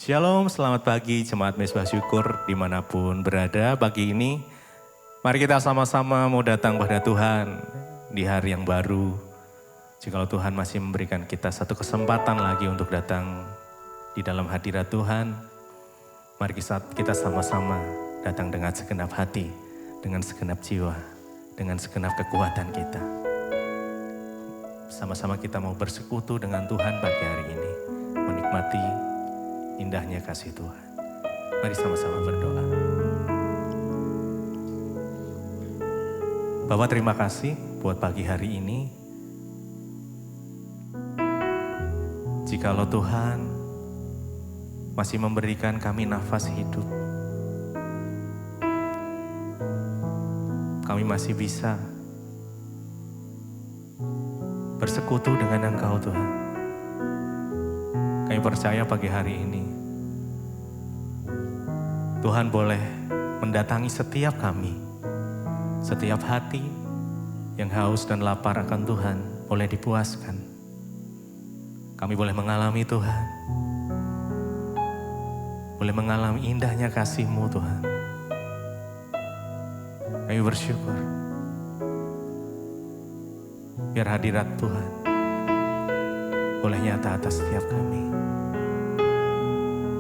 Shalom, selamat pagi Jemaat Mezbah Syukur dimanapun berada pagi ini. Mari kita sama-sama mau datang pada Tuhan di hari yang baru. Jikalau Tuhan masih memberikan kita satu kesempatan lagi untuk datang di dalam hadirat Tuhan, mari kita sama-sama datang dengan segenap hati, dengan segenap jiwa, dengan segenap kekuatan kita. Sama-sama kita mau bersekutu dengan Tuhan pagi hari ini, menikmati indahnya kasih Tuhan. Mari sama-sama berdoa. Bapa, terima kasih buat pagi hari ini. Jikalau Tuhan masih memberikan kami nafas hidup, kami masih bisa bersekutu dengan Engkau Tuhan. Kami percaya pagi hari ini Tuhan boleh mendatangi setiap kami, setiap hati yang haus dan lapar akan Tuhan boleh dipuaskan. Kami boleh mengalami Tuhan, boleh mengalami indahnya kasih-Mu Tuhan. Kami bersyukur biar hadirat Tuhan boleh nyata atas setiap kami.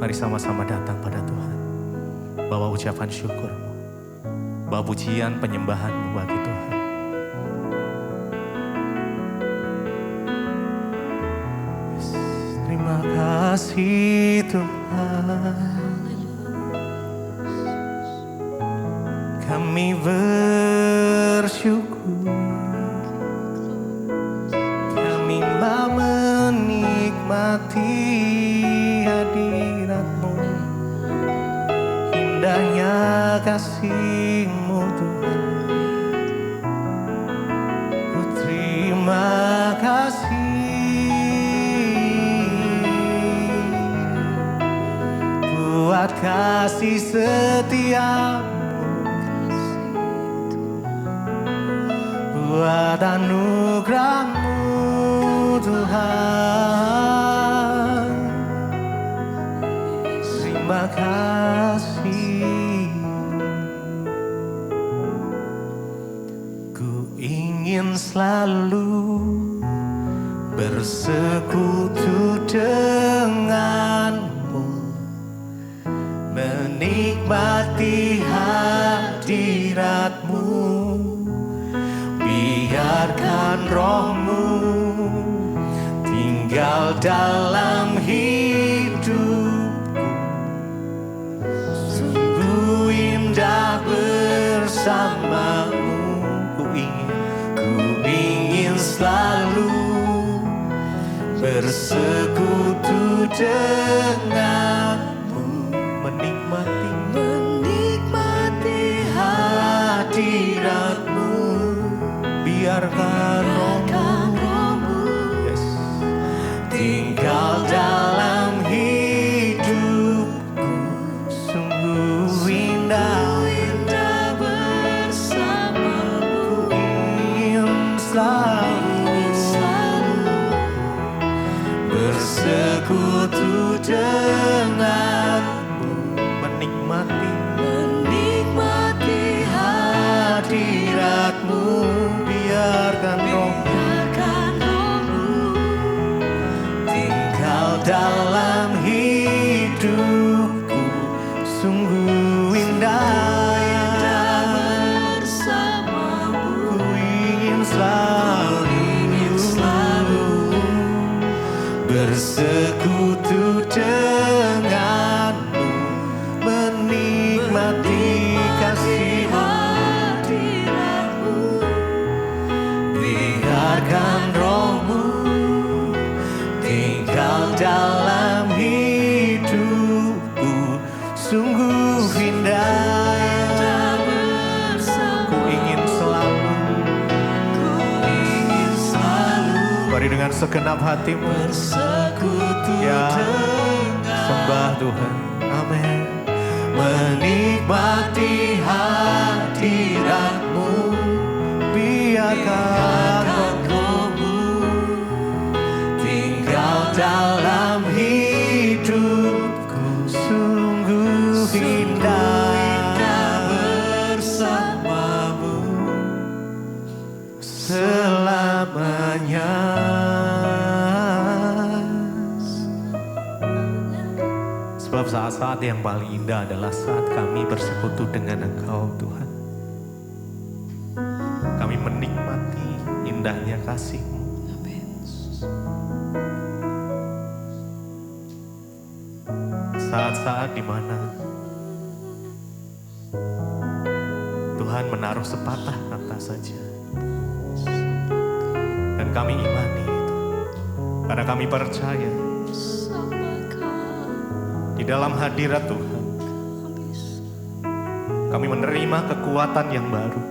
Mari sama-sama datang pada Tuhan, bawa ucapan syukur-Mu, bawa pujian penyembahan-Mu bagi Tuhan. Yes. Terima kasih Tuhan, kami bersyukur, kami mau menikmati hadirat-Mu, indahnya kasih-Mu Tuhan. Ku terima kasih buat kasih setia-Mu, buat anugerah-Mu Tuhan. Terima kasih. Ku ingin selalu bersekutu dengan-Mu, menikmati hadirat-Mu. Biarkan Roh-Mu tinggal dalam hidupku. Sungguh indah bersama-Mu. Ku ingin selalu bersekutu dengan-Mu, menikmati hadirat-Mu. Biarkan Roh-Mu, yes, tinggal dalam hidupku. Sungguh indah bersama-Mu. Ku ingin selalu bersekutu dengan-Mu, menikmati hadirat-Mu. Biarkan Roh-Mu tinggal dalam hidupku. Sungguh indah bersama-Mu. Ku ingin selalu bersekutu dengan-Mu, menikmati kasih-Mu. Biarkan Roh-Mu tinggal dalam hidupku. Sungguh indah bersama. Ku ingin selalu. Mari dengan segenap hatimu bersekutu sembah Tuhan. Amin. Menikmati hadirat-Mu. Biarkan Roh-Mu tinggal dalam hidupku. selamanya. Sebab saat-saat yang paling indah adalah saat kami bersekutu dengan Engkau Tuhan. Kami menikmati indahnya kasih-Mu. Saat-saat di mana Tuhan menaruh sepatah kata saja. Dan kami imani itu. Karena kami percaya di dalam hadirat Tuhan kami menerima kekuatan yang baru.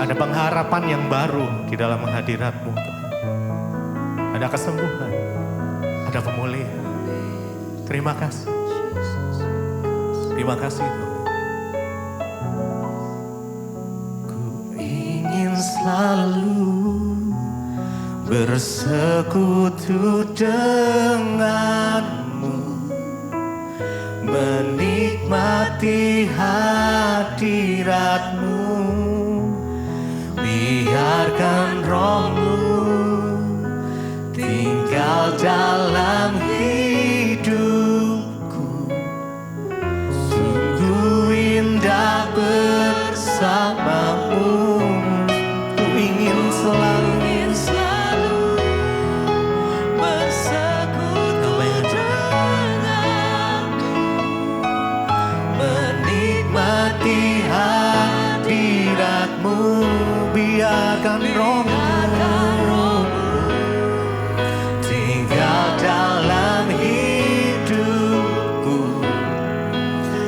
Ada pengharapan yang baru di dalam hadirat-Mu Tuhan. Ada kesembuhan, ada pemulihan. Terima kasih. Terima kasih Tuhan. Ku ingin selalu bersekutu denganmu, menikmati hadiratmu, biarkan rohmu tinggal dalam hidupku, sungguh indah bersamamu. Ku ingin selalu biarkan rohmu tinggal dalam hidupku,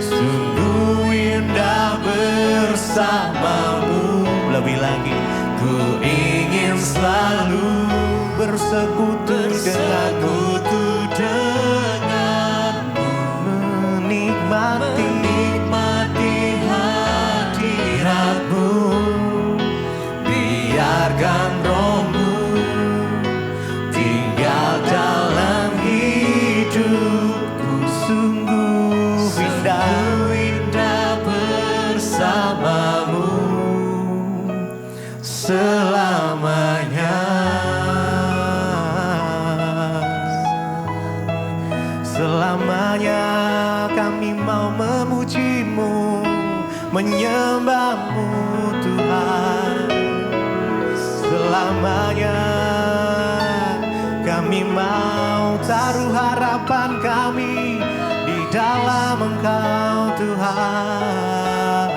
sungguh indah bersamamu. Lebih lagi, ku ingin selalu bersekutu denganmu, menikmati hadiratmu, biarkan rohmu tinggal dalam hidupku, sungguh indah bersamamu selamanya. Selamanya kami mau memuji-Mu, menyembah-Mu Tuhan. Selamanya kami mau taruh harapan kami di dalam Engkau Tuhan.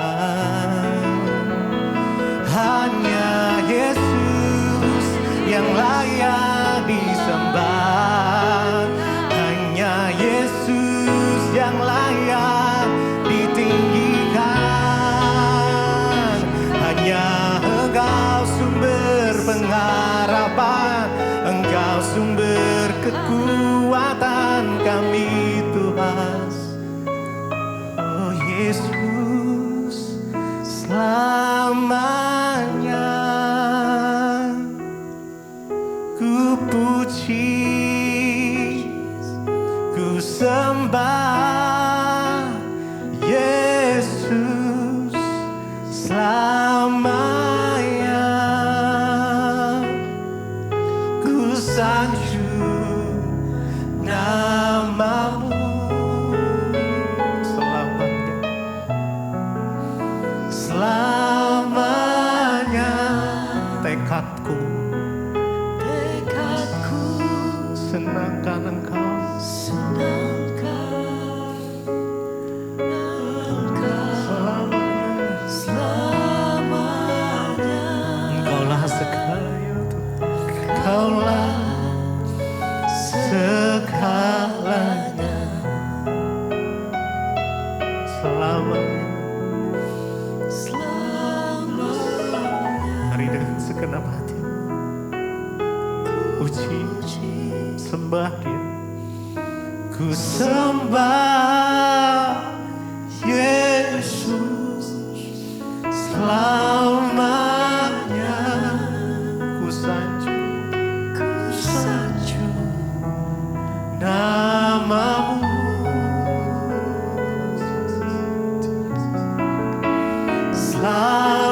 Hanya Yesus yang layak disembah, hanya Yesus yang layak ditinggikan. Hanya Engkau sumber pengharapan, Engkau sumber kekuatan kami Tuhan. Oh Yesus, selamanya ku puji, ku sembah Yesus selamanya. Ku sanjung nama-Mu selamanya, selamanya. Tekadku senangkan Engkau, selamanya. Engkaulah segalanya, Engkaulah segalanya, selamanya. Hari dengan segenap hati puji, sembah Dia. Ku sembah Yesus selamanya. Ku sanjung nama-Mu selamanya.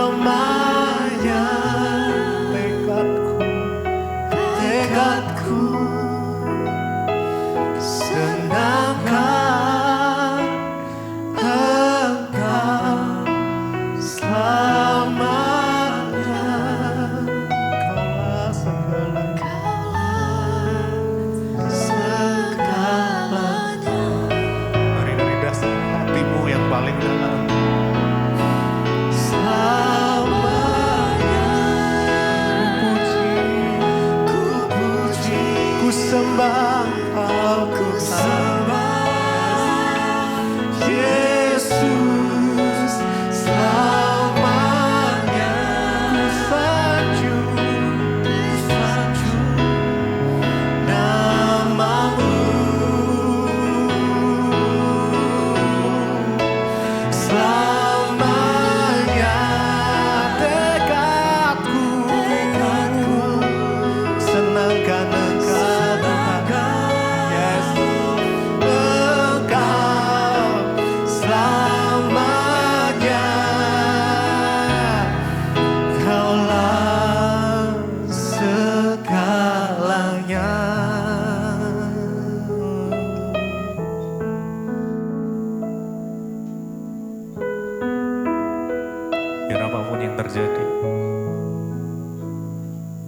yang terjadi,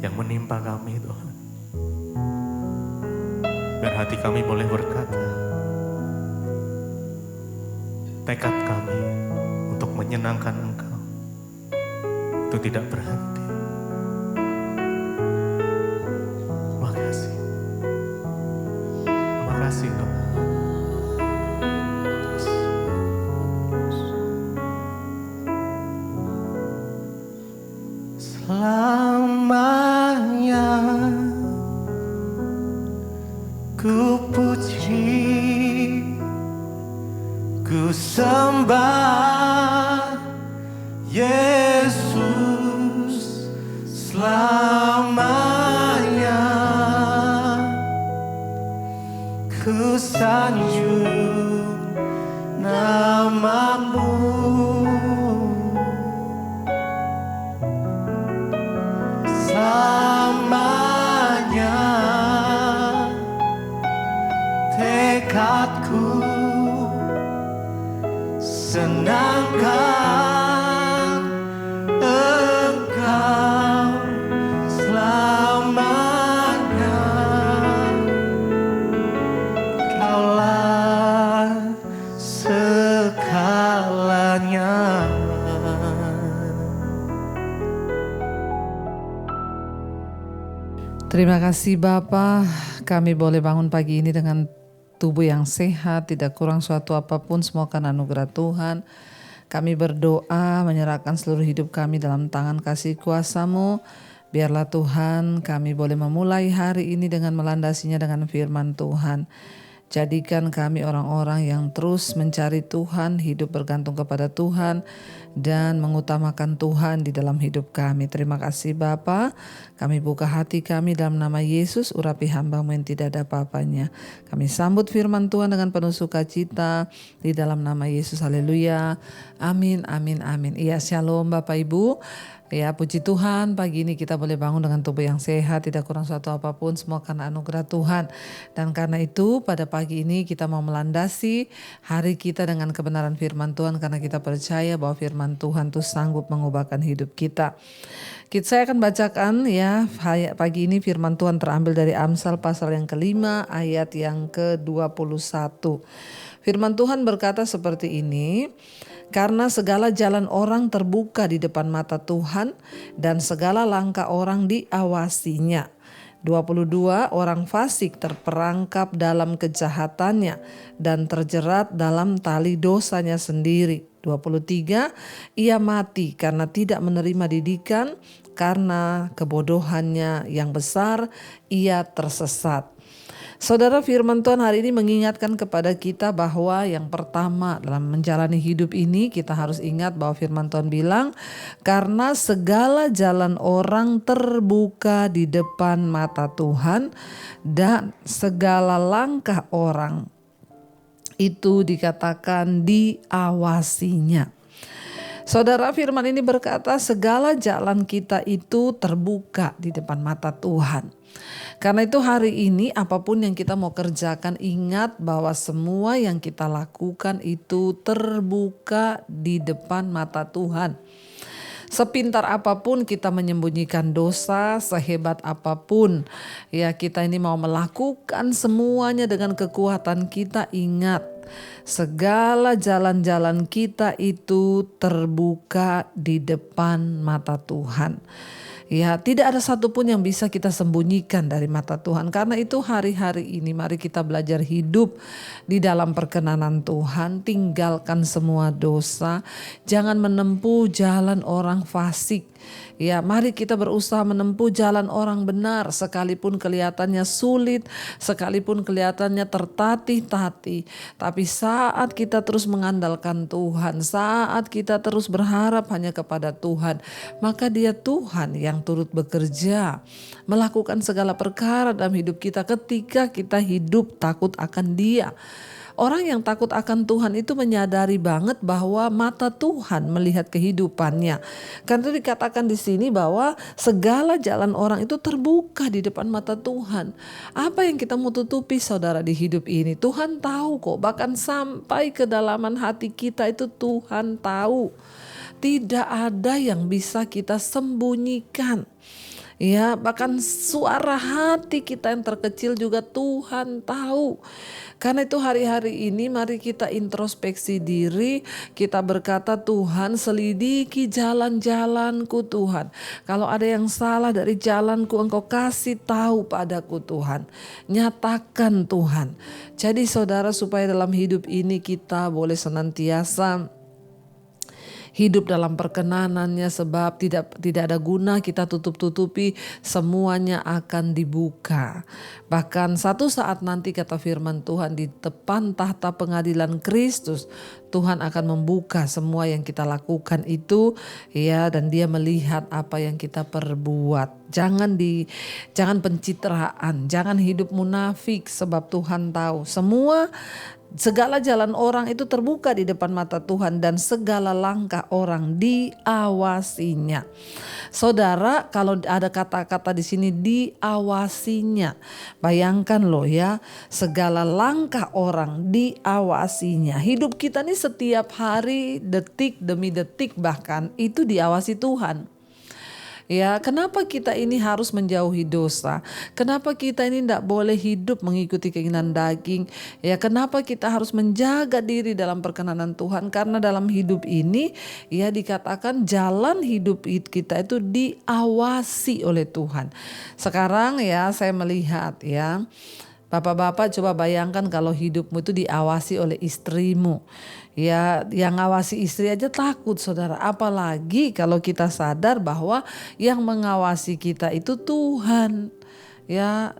yang menimpa kami Tuhan. Biar hati kami boleh berkata, tekad kami untuk menyenangkan Engkau itu tidak berhenti. Makasih. Makasih Tuhan. Selamanya ku puji, ku sembah Yesus selamanya. Ku sanjung nama-Mu, selamanya tekadku senangkan Engkau selamanya. Kaulah segalanya. Terima kasih Bapa, kami boleh bangun pagi ini dengan tubuh yang sehat, tidak kurang suatu apapun, semua karena anugerah Tuhan. Kami berdoa menyerahkan seluruh hidup kami dalam tangan kasih kuasa-Mu. Biarlah Tuhan kami boleh memulai hari ini dengan melandasinya dengan firman Tuhan. Jadikan kami orang-orang yang terus mencari Tuhan, hidup bergantung kepada Tuhan, dan mengutamakan Tuhan di dalam hidup kami. Terima kasih Bapa. Kami buka hati kami dalam nama Yesus, urapi hamba-Mu yang tidak ada apa-apanya. Kami sambut firman Tuhan dengan penuh sukacita di dalam nama Yesus. Haleluya. Amin, amin, amin. Iya, shalom Bapak Ibu. Ya, puji Tuhan, pagi ini kita boleh bangun dengan tubuh yang sehat, tidak kurang suatu apapun, semua karena anugerah Tuhan. Dan karena itu pada pagi ini kita mau melandasi hari kita dengan kebenaran firman Tuhan, karena kita percaya bahwa firman Tuhan itu sanggup mengubahkan hidup kita. Saya akan bacakan ya pagi ini firman Tuhan terambil dari Amsal pasal yang ke-5 ayat yang ke-21. Firman Tuhan berkata seperti ini, karena segala jalan orang terbuka di depan mata Tuhan dan segala langkah orang diawasinya. 22, orang fasik terperangkap dalam kejahatannya dan terjerat dalam tali dosanya sendiri. 23, ia mati karena tidak menerima didikan, karena kebodohannya yang besar ia tersesat. Saudara, firman Tuhan hari ini mengingatkan kepada kita bahwa yang pertama dalam menjalani hidup ini kita harus ingat bahwa firman Tuhan bilang, karena segala jalan orang terbuka di depan mata Tuhan dan segala langkah orang itu dikatakan diawasinya. Saudara, firman ini berkata segala jalan kita itu terbuka di depan mata Tuhan. Karena itu hari ini apapun yang kita mau kerjakan, ingat bahwa semua yang kita lakukan itu terbuka di depan mata Tuhan. Sepintar apapun kita menyembunyikan dosa, sehebat apapun ya kita ini mau melakukan semuanya dengan kekuatan kita, ingat segala jalan-jalan kita itu terbuka di depan mata Tuhan. Ya, tidak ada satupun yang bisa kita sembunyikan dari mata Tuhan. Karena itu hari-hari ini mari kita belajar hidup di dalam perkenanan Tuhan. Tinggalkan semua dosa. Jangan menempuh jalan orang fasik. Ya, mari kita berusaha menempuh jalan orang benar, sekalipun kelihatannya sulit, sekalipun kelihatannya tertatih-tatih. Tapi saat kita terus mengandalkan Tuhan, saat kita terus berharap hanya kepada Tuhan, maka Dia Tuhan yang turut bekerja, melakukan segala perkara dalam hidup kita ketika kita hidup takut akan Dia. Orang yang takut akan Tuhan itu menyadari banget bahwa mata Tuhan melihat kehidupannya. Karena itu dikatakan di sini bahwa segala jalan orang itu terbuka di depan mata Tuhan. Apa yang kita mau tutupi saudara di hidup ini? Tuhan tahu kok, bahkan sampai kedalaman hati kita itu Tuhan tahu. tidak ada yang bisa kita sembunyikan. Ya, bahkan suara hati kita yang terkecil juga Tuhan tahu. Karena itu hari-hari ini mari kita introspeksi diri, kita berkata, Tuhan selidiki jalan-jalanku Tuhan. Kalau ada yang salah dari jalanku, Engkau kasih tahu padaku Tuhan. Nyatakan Tuhan. Jadi saudara, supaya dalam hidup ini kita boleh senantiasa hidup dalam perkenanannya, sebab tidak ada guna kita tutup-tutupi, semuanya akan dibuka. Bahkan satu saat nanti kata firman Tuhan, di depan tahta pengadilan Kristus, Tuhan akan membuka semua yang kita lakukan itu, ya, dan Dia melihat apa yang kita perbuat. Jangan pencitraan, jangan hidup munafik, sebab Tuhan tahu segala jalan orang itu terbuka di depan mata Tuhan, dan segala langkah orang diawasinya. Saudara, kalau ada kata-kata di sini diawasinya, bayangkan loh ya, segala langkah orang diawasinya. Hidup kita nih setiap hari, detik demi detik bahkan, itu diawasi Tuhan. Ya, kenapa kita ini harus menjauhi dosa? Kenapa kita ini tidak boleh hidup mengikuti keinginan daging? Ya, kenapa kita harus menjaga diri dalam perkenanan Tuhan? Karena dalam hidup ini, ya, dikatakan jalan hidup kita itu diawasi oleh Tuhan. Sekarang ya, saya melihat ya, Bapak-bapak coba bayangkan kalau hidupmu itu diawasi oleh istrimu. Ya, yang ngawasi istri aja takut saudara. Apalagi kalau kita sadar bahwa yang mengawasi kita itu Tuhan. Ya,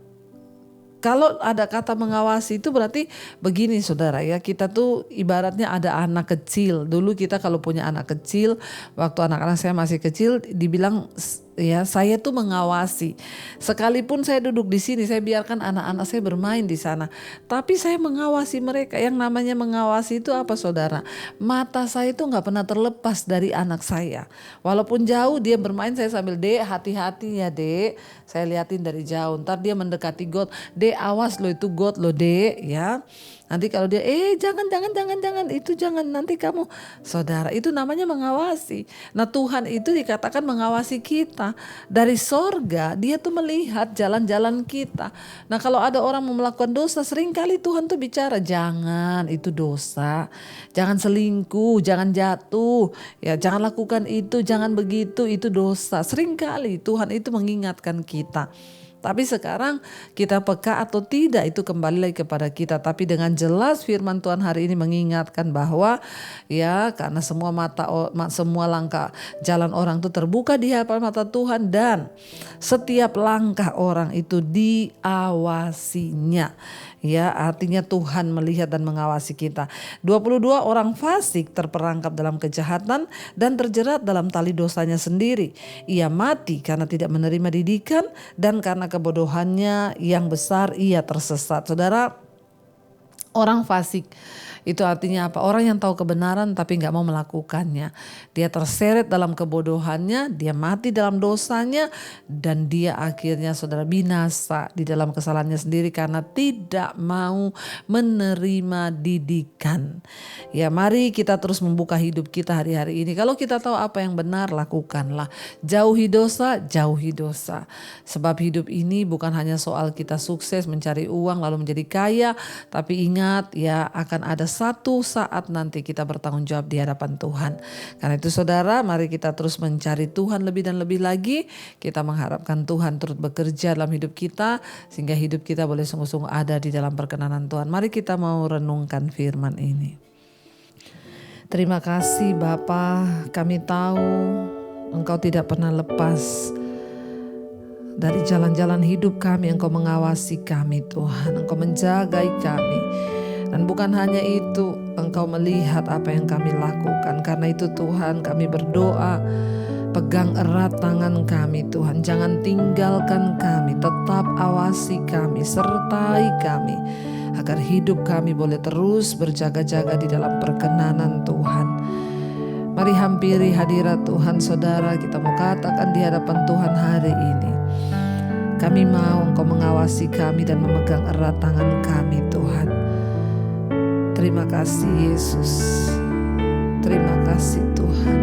kalau ada kata mengawasi itu berarti begini saudara ya, kita tuh ibaratnya ada anak kecil. Dulu kita kalau punya anak kecil, waktu anak-anak saya masih kecil, dibilang ya saya tuh mengawasi. Sekalipun saya duduk di sini, saya biarkan anak-anak saya bermain di sana, tapi saya mengawasi mereka. Yang namanya mengawasi itu apa saudara? Mata saya itu nggak pernah terlepas dari anak saya. Walaupun jauh dia bermain, saya sambil, Dek hati-hati ya Dek. Saya liatin dari jauh. Ntar dia mendekati got, Dek awas lo itu got lo Dek ya. Nanti kalau dia jangan itu jangan, nanti kamu, saudara, itu namanya mengawasi. Nah Tuhan itu dikatakan mengawasi kita dari sorga. Dia tuh melihat jalan-jalan kita. Nah kalau ada orang mau melakukan dosa, seringkali Tuhan tuh bicara, jangan, itu dosa, jangan selingkuh, jangan jatuh, ya jangan lakukan itu, jangan begitu, itu dosa. Seringkali Tuhan itu mengingatkan kita. Tapi sekarang kita peka atau tidak itu kembali lagi kepada kita. Tapi dengan jelas firman Tuhan hari ini mengingatkan bahwa ya, karena semua langkah jalan orang itu terbuka di hadapan mata Tuhan, dan setiap langkah orang itu diawasinya. Ya, artinya Tuhan melihat dan mengawasi kita. 22 orang fasik terperangkap dalam kejahatan dan terjerat dalam tali dosanya sendiri. Ia mati karena tidak menerima didikan, dan karena kebodohannya yang besar ia tersesat. Saudara, orang fasik itu artinya apa? Orang yang tahu kebenaran tapi gak mau melakukannya. Dia terseret dalam kebodohannya, dia mati dalam dosanya, dan dia akhirnya saudara binasa di dalam kesalahannya sendiri karena tidak mau menerima didikan. Ya, mari kita terus membuka hidup kita hari-hari ini. Kalau kita tahu apa yang benar, lakukanlah. Jauhi dosa, jauhi dosa. Sebab hidup ini bukan hanya soal kita sukses mencari uang lalu menjadi kaya, tapi ingat ya, akan ada satu saat nanti kita bertanggung jawab di hadapan Tuhan. Karena itu saudara, mari kita terus mencari Tuhan lebih dan lebih lagi. Kita mengharapkan Tuhan turut bekerja dalam hidup kita, sehingga hidup kita boleh sungguh-sungguh ada di dalam perkenanan Tuhan. Mari kita mau renungkan firman ini. Terima kasih Bapa, kami tahu Engkau tidak pernah lepas dari jalan-jalan hidup kami. Engkau mengawasi kami Tuhan, Engkau menjagai kami. Dan bukan hanya itu, Engkau melihat apa yang kami lakukan. Karena itu Tuhan, kami berdoa, pegang erat tangan kami Tuhan. Jangan tinggalkan kami, tetap awasi kami, sertai kami. Agar hidup kami boleh terus berjaga-jaga di dalam perkenanan Tuhan. Mari hampiri hadirat Tuhan saudara, kita mau katakan di hadapan Tuhan hari ini. Kami mau Engkau mengawasi kami dan memegang erat tangan kami Tuhan. Terima kasih Yesus. Terima kasih Tuhan.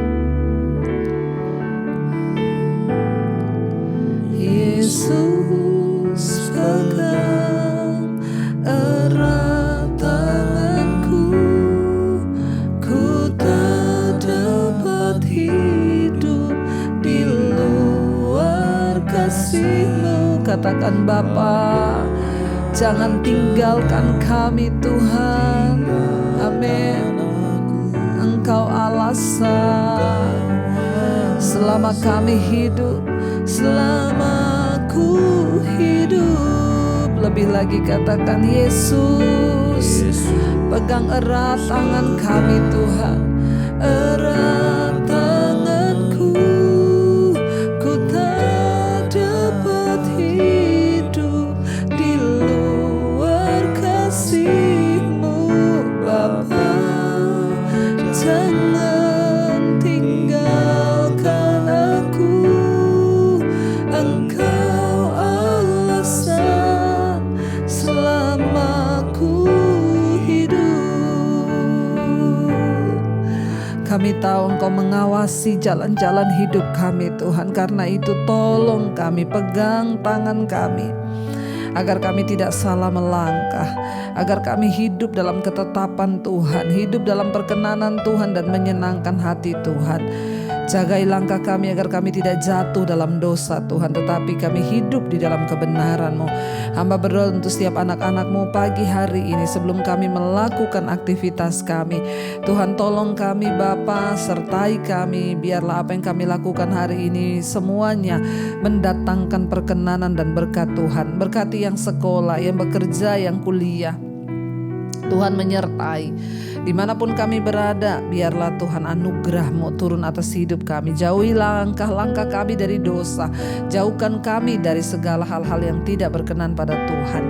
kasih-Mu. Katakan Bapa, jangan tinggalkan kami Tuhan. Amin. Engkau alasan selama kami hidup, selama ku hidup. Lebih lagi katakan Yesus, pegang erat tangan kami Tuhan, erat tanganku. Ku tak dapat hidup di luar kasih-Mu Bapa. Jangan tinggalkan aku, Engkau alasan selama ku hidup. Kami tahu Engkau mengawasi jalan-jalan hidup kami Tuhan. Karena itu tolong kami, pegang tangan kami, agar kami tidak salah melangkah, agar kami hidup dalam ketetapan Tuhan, hidup dalam perkenanan Tuhan dan menyenangkan hati Tuhan. Jagai langkah kami agar kami tidak jatuh dalam dosa Tuhan, tetapi kami hidup di dalam kebenaran-Mu. Hamba berdoa untuk setiap anak-anak-Mu pagi hari ini sebelum kami melakukan aktivitas kami. Tuhan tolong kami Bapa, sertai kami. Biarlah apa yang kami lakukan hari ini semuanya mendatangkan perkenanan dan berkat Tuhan. Berkati yang sekolah, yang bekerja, yang kuliah. Tuhan menyertai dimanapun kami berada. Biarlah Tuhan anugerah-Mu turun atas hidup kami. Jauhi langkah-langkah kami dari dosa. Jauhkan kami dari segala hal-hal yang tidak berkenan pada Tuhan.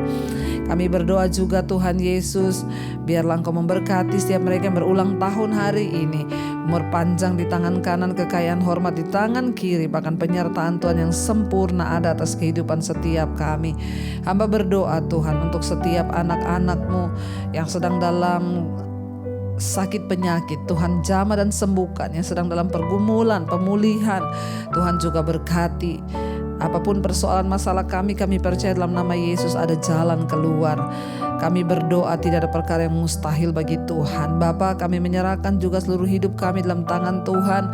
Kami berdoa juga Tuhan Yesus, biarlah Engkau memberkati setiap mereka yang berulang tahun hari ini. Umur panjang di tangan kanan, kekayaan hormat di tangan kiri, bahkan penyertaan Tuhan yang sempurna ada atas kehidupan setiap kami. Hamba berdoa Tuhan untuk setiap anak-anak-Mu yang sedang dalam sakit penyakit, Tuhan jamah dan sembuhkan. Yang sedang dalam pergumulan, pemulihan, Tuhan juga berkati. Apapun persoalan masalah kami percaya dalam nama Yesus ada jalan keluar. Kami berdoa tidak ada perkara yang mustahil bagi Tuhan. Bapa, kami menyerahkan juga seluruh hidup kami dalam tangan Tuhan.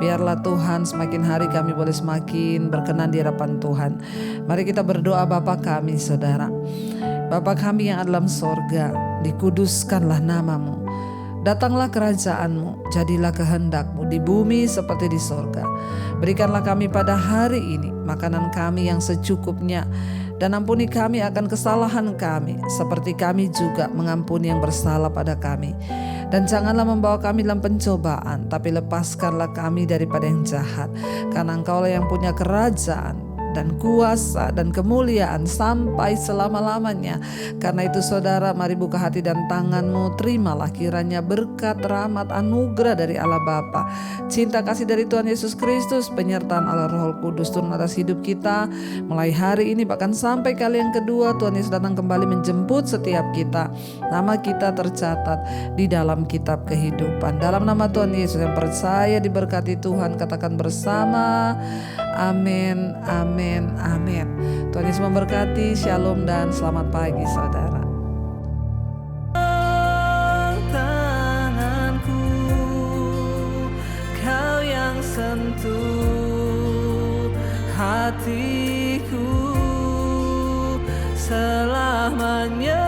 Biarlah Tuhan semakin hari kami boleh semakin berkenan di hadapan Tuhan. Mari kita berdoa Bapa kami saudara. Bapa kami yang ada dalam sorga, dikuduskanlah nama-Mu. Datanglah kerajaan-Mu, jadilah kehendak-Mu di bumi seperti di sorga. Berikanlah kami pada hari ini makanan kami yang secukupnya, dan ampuni kami akan kesalahan kami, seperti kami juga mengampuni yang bersalah pada kami. Dan janganlah membawa kami dalam pencobaan, tapi lepaskanlah kami daripada yang jahat. Karena Engkaulah yang punya kerajaan dan kuasa dan kemuliaan sampai selama-lamanya. Karena itu saudara, mari buka hati dan tangan-Mu. Terimalah kiranya berkat, rahmat, anugerah dari Allah Bapa, cinta kasih dari Tuhan Yesus Kristus, penyertaan Allah Roh Kudus turun atas hidup kita mulai hari ini bahkan sampai kali yang kedua Tuhan Yesus datang kembali menjemput setiap kita. Nama kita tercatat di dalam kitab kehidupan. Dalam nama Tuhan Yesus yang percaya diberkati Tuhan, katakan bersama, amin, amin, amin. Tuhan Yesus memberkati. Shalom dan selamat pagi saudara. Tanganku, Kau yang sentuh hatiku, selamanya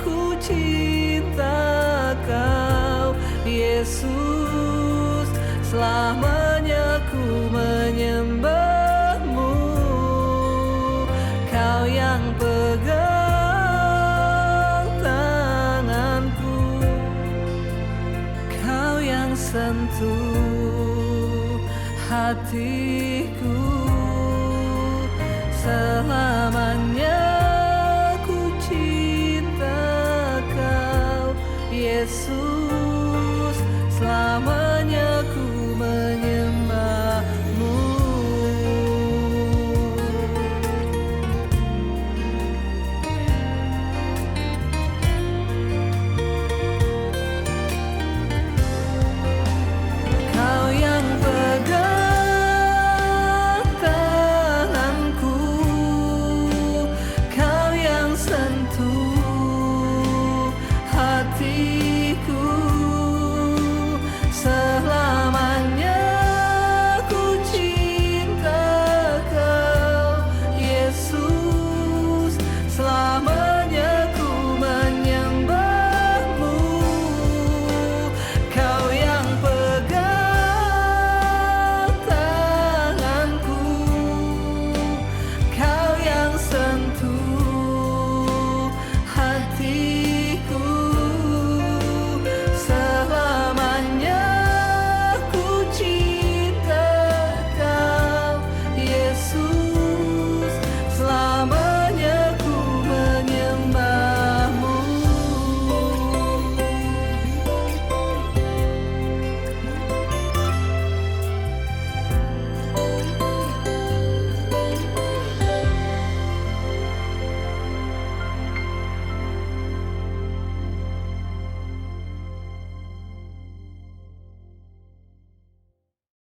ku cinta Kau Yesus, selamanya ku menyembah-Mu. Kau yang pegang tanganku, Kau yang sentuh hatiku, selamanya